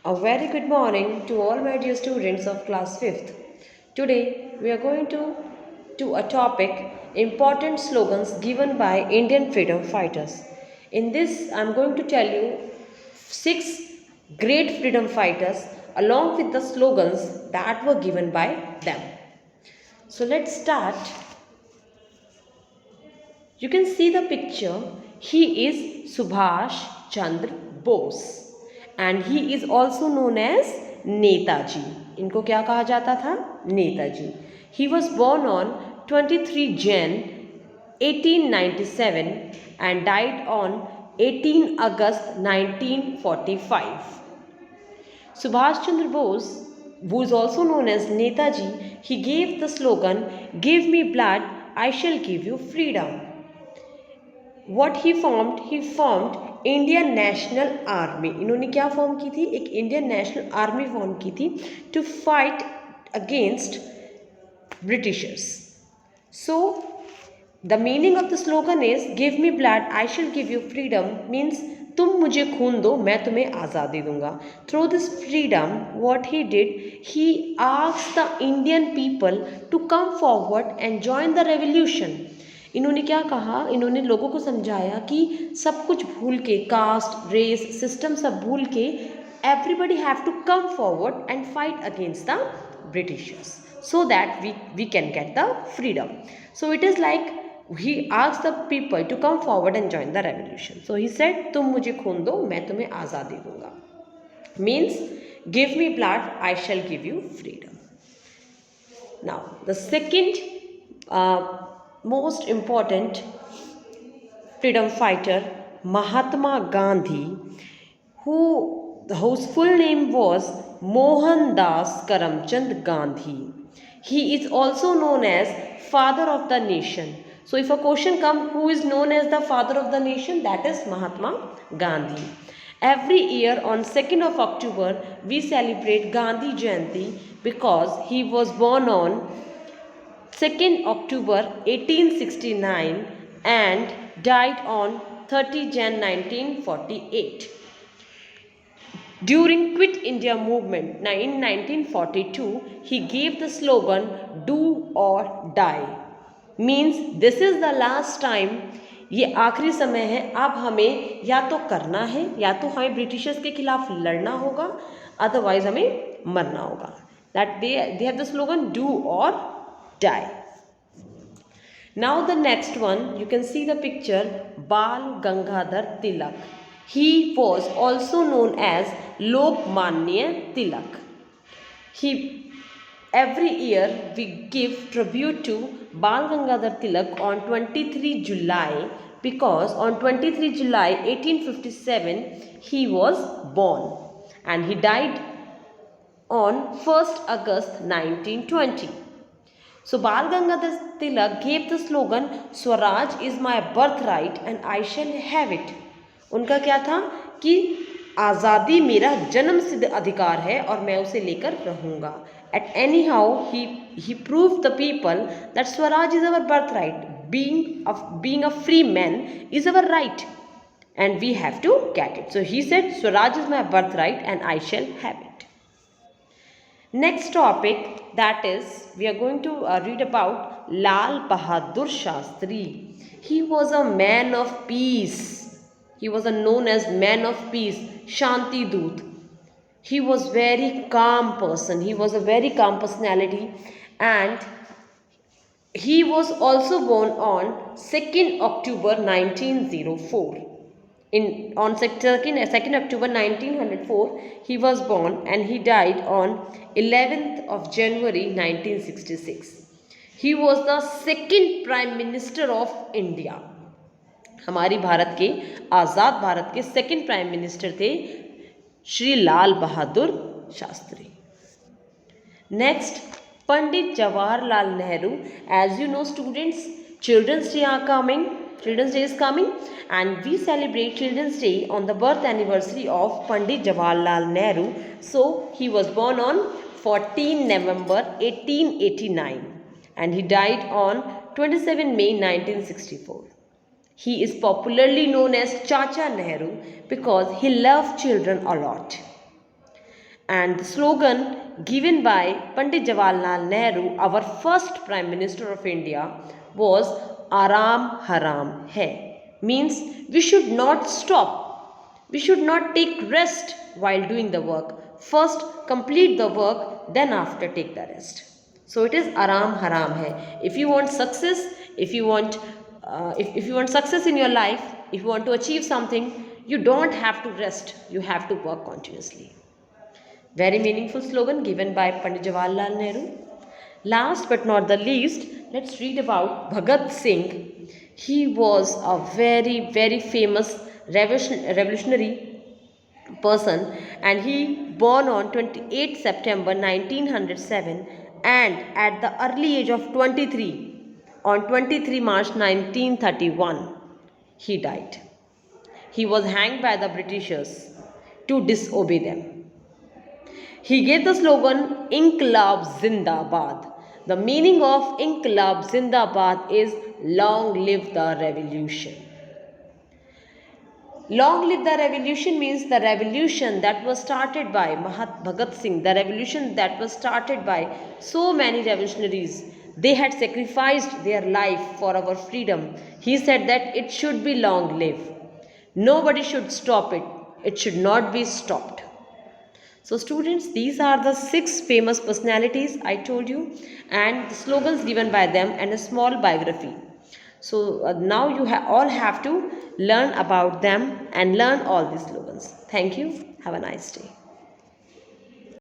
A very good morning to all my dear students of class 5th. Today we are going to a topic important slogans given by Indian freedom fighters. In this I am going to tell you 6 great freedom fighters along with the slogans that were given by them. So let's start. You can see the picture. He is Subhash Chandra Bose and he is also known as Netaji. इनको क्या कहा जाता था? Netaji. He was born on 23 Jan 1897 and died on 18 August 1945. Subhash Chandra Bose, who is also known as Netaji, he gave the slogan, "Give me blood, I shall give you freedom." What he formed Indian national army. इन्होंने क्या form की थी? एक Indian national army form की थी to fight against britishers. So the meaning of the slogan is give me blood I shall give you freedom. Means तुम मुझे खून दो, मैं तुम्हें आज़ादी दूंगा. Through this freedom what he did, he asked the Indian people to come forward and join the revolution. इन्होंने क्या कहा? इन्होंने लोगों को समझाया कि सब कुछ भूल के, कास्ट, रेस, सिस्टम सब भूल के, everybody have to come forward and fight against the britishers so that we can get the freedom. So it is like he asked the people to come forward and join the revolution. So he said तुम मुझे खून दो, मैं तुम्हें आज़ादी दूंगा. Means give me blood I shall give you freedom. Now the second most important freedom fighter, Mahatma Gandhi, whose full name was Mohandas Karamchand Gandhi. He is also known as father of the nation. So if a question comes, who is known as the father of the nation? That is Mahatma Gandhi. Every year on 2nd of October we celebrate Gandhi Jayanti because he was born on 2nd October 1869 and died on 30 Jan 1948. During Quit India movement in 1942, he gave the slogan "Do or Die." Means this is the last time. ये आखिरी समय है, अब हमें या तो करना है या तो हमें ब्रिटिशर्स के खिलाफ लड़ना होगा, अदरवाइज हमें मरना होगा. That they have the slogan "Do or Die." Now the next one, you can see the picture, Bal Gangadhar Tilak. He was also known as Lokmanya Tilak. Every year we give tribute to Bal Gangadhar Tilak on 23 July because on 23 July 1857 he was born and he died on 1st August 1920. So Bal Gangadhar Tilak gave the slogan Swaraj is my birthright and I shall have it. उनका क्या था कि आज़ादी मेरा जन्म सिद्ध अधिकार है और मैं उसे लेकर रहूँगा. At anyhow he proved the people that Swaraj is our birthright. Being a free man is our right and we have to get it. So he said Swaraj is my birthright and I shall have it. Next topic, that is we are going to read about Lal Bahadur Shastri. He was a man of peace. He was known as man of peace, Shanti Doot. He was very calm person. He was a very calm personality and he was also born on 2nd October 1904. On 2nd October 1904 he was born and he died on 11th of January 1966. He was the second Prime Minister of India. हमारी भारत के, आज़ाद भारत के second prime minister थे Shri Lal Bahadur Shastri. Next, Pandit Jawaharlal Nehru. As you know students, Children's Day are coming. Children's Day is coming and we celebrate Children's Day on the birth anniversary of Pandit Jawaharlal Nehru. So he was born on 14 November 1889 and he died on 27 May 1964. He is popularly known as Chacha Nehru because he loved children a lot. And the slogan given by Pandit Jawaharlal Nehru, our first Prime Minister of India, was Aram Haram Hai. Means we should not stop. We should not take rest while doing the work. First complete the work, then after take the rest. So it is Aram Haram Hai. If you want success, if you want success in your life, if you want to achieve something, you don't have to rest. You have to work continuously. Very meaningful slogan given by Pandit Jawaharlal Nehru. Last but not the least, let's read about Bhagat Singh. He was a very, very famous revolutionary person, and he born on 28 September 1907, and at the early age of 23, on 23 March 1931, he died. He was hanged by the Britishers to disobey them. He gave the slogan Inqilab Zindabad. The meaning of Inqilab Zindabad is long live the revolution. Long live the revolution means the revolution that was started by Bhagat Singh, the revolution that was started by so many revolutionaries. They had sacrificed their life for our freedom. He said that it should be long live. Nobody should stop it. It should not be stopped. So students, these are the 6 famous personalities I told you, and the slogans given by them, and a small biography. So now you all have to learn about them and learn all these slogans. Thank you. Have a nice day.